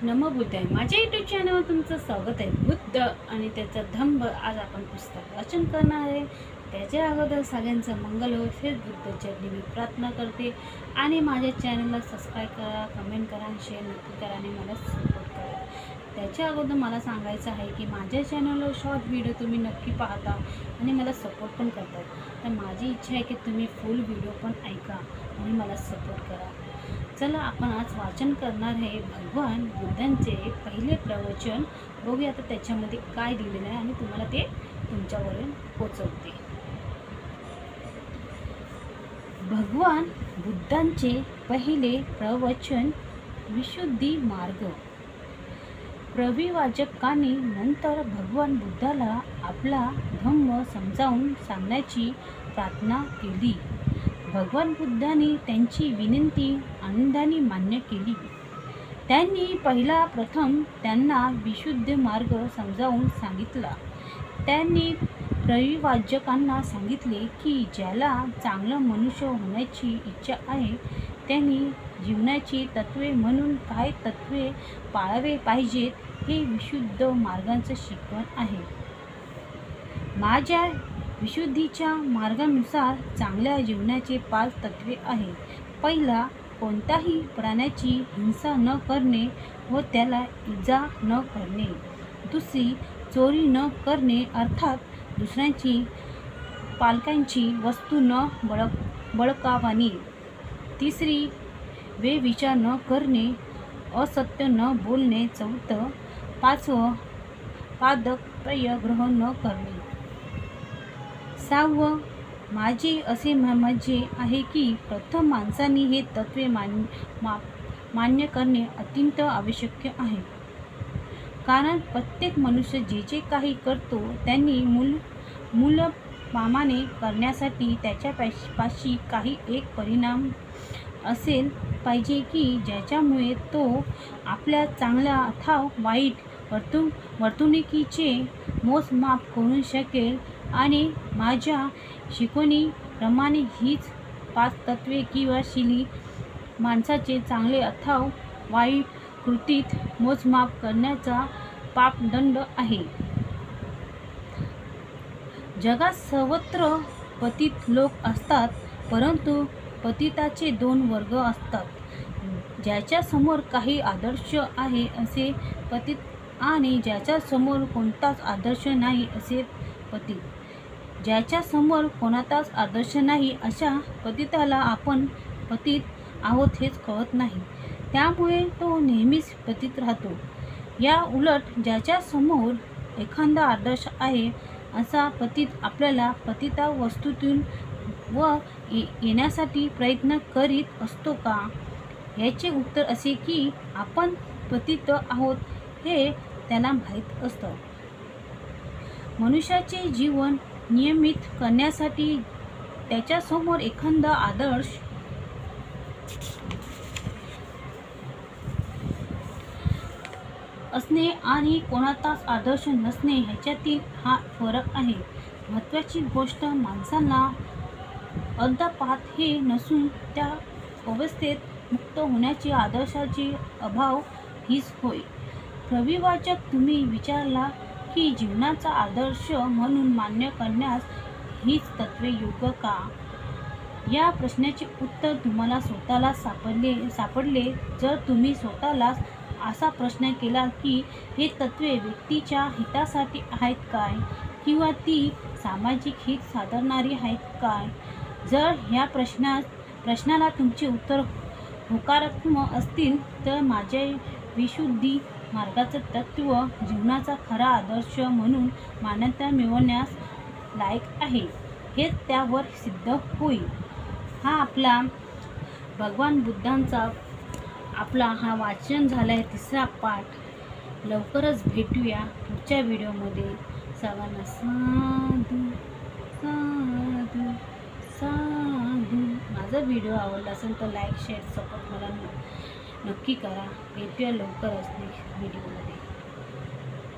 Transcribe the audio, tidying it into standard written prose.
नमो बुद्धाय. माझ्या यूट्यूब चॅनलवर तुमचं स्वागत आहे. बुद्ध आणि त्याचा धम्म आज आपण पुस्तक वाचन करणार आहे. त्याच्या अगोदर सगळ्यांचं मंगल हो. हेच बुद्धच्या मी प्रार्थना करते आणि माझ्या चॅनलला सबस्क्राईब करा, कमेंट करा, शेअर नक्की करा आणि मला सपोर्ट करा. त्याच्या अगोदर मला सांगायचं आहे की माझ्या चॅनलवर शॉर्ट व्हिडिओ तुम्ही नक्की पाहता आणि मला सपोर्ट पण करतात. तर माझी इच्छा आहे की तुम्ही फुल व्हिडिओ पण ऐका आणि मला सपोर्ट करा. चला आपण आज वाचन करणार आहे भगवान बुद्धांचे पहिले प्रवचन. बघूया आता त्याच्यामध्ये काय दिलेलं आहे आणि तुम्हाला ते तुमच्यापर्यंत पोचवते. भगवान बुद्धांचे पहिले प्रवचन, विशुद्धी मार्ग. प्रविवाचकांनी नंतर भगवान बुद्धाला आपला धम्म समजावून सांगण्याची प्रार्थना केली. भगवान बुद्धांनी त्यांची विनंती आनंदाने मान्य केली. त्यांनी प्रथम त्यांना विशुद्ध मार्ग समजावून सांगितला. त्यांनी प्रविवाचकांना सांगितले की ज्याला चांगलं मनुष्य होण्याची इच्छा आहे त्यांनी जीवनाची तत्त्वे म्हणून काय तत्त्वे पाळावे पाहिजेत हे विशुद्ध मार्गाचं शिकवण आहे. माझ्या विशुद्धीच्या मार्गानुसार चांगल्या जीवनाचे 5 तत्त्वे आहेत. पहिला, कोणत्याही प्राण्याची हिंसा न करणे व त्याला इजा न करणे. दुसरी, चोरी न करणे अर्थात दुसऱ्यांची पालकांची वस्तू न बळकावणे. तिसरी, व्यभिचार न करणे, असत्य न बोलणे. चौथं, 5वं, पादकपेय ग्रहण न करणे. 6वं, माझे असे म्हणजे आहे की प्रथम माणसाने हे तत्त्वे मान्य करणे अत्यंत आवश्यक आहे. कारण प्रत्येक मनुष्य जे काही करतो त्यांनी मूलपामाने करण्यासाठी त्याच्यापाशी काही एक परिणाम असेल पाहिजे की ज्याच्यामुळे तो आपल्या चांगल्या अथवा वाईट वर्तणुकीचे मोजमाप करू शकेल. आणि माझ्या शिकवणीप्रमाणे हीच 5 तत्त्वे किंवा शीली माणसाचे चांगले अथवा वाईट कृतीत मोजमाप करण्याचा पापदंड आहे. जगात सर्वत्र पतित लोक असतात, परंतु पतिताचे 2 वर्ग असतात. ज्याच्या समोर काही आदर्श आहे असे पतित आणि ज्याच्या समोर कोणताच आदर्श नाही असे पतित. ज्याच्या समोर कोणताच आदर्श नाही अशा पतिताला आपण पतित आहोत हेच कळत नाही, त्यामुळे तो नेहमीच पतित राहतो. या उलट ज्याच्या समोर एखादा आदर्श आहे असा पतित आपल्याला पतितावस्थेतून व येण्यासाठी प्रयत्न करीत असतो का? याचे उत्तर असे की आपण पतित आहोत हे त्याला माहीत असतं. मनुष्याचे जीवन नियमित करण्यासाठी त्याच्यासमोर एखादा आदर्श असणे आणि कोणताच आदर्श नसणे ह्याच्यातील हा फरक आहे. महत्त्वाची गोष्ट माणसाला अद्यापात हे नसून त्या अवस्थेत मुक्त होण्याची आदर्शाचे अभाव हीच होय. प्रविवाचक, तुम्ही विचारला की जीवनाचा आदर्श म्हणून मान्य करण्यास हीच तत्त्वे योग्य का? या प्रश्नाचे उत्तर तुम्हाला स्वतःला सापडले जर तुम्ही स्वतःलाच असा प्रश्न केला की हे तत्त्वे व्यक्तीच्या हितासाठी आहेत काय किंवा ती सामाजिक हित साधणारी आहेत काय? जर ह्या प्रश्नाला तुमचे उत्तर होकारात्मक असतील तर माझ्या विशुद्धी मार्गाचं तत्त्व जीवनाचा खरा आदर्श म्हणून मान्यता मिळवण्यास लायक आहे हेच त्यावर सिद्ध होईल. हा आपला भगवान बुद्धांचा हा वाचन झाला आहे 3रा पाठ. लवकरच भेटूया पुढच्या व्हिडिओमध्ये. सर्वांना साधू साधू साधू. माझा व्हिडिओ आवडला असेल तर लाईक शेअर सपोर्ट मला नक्की करा. भेटूया लवकरच नेक्स्ट व्हिडिओमध्ये.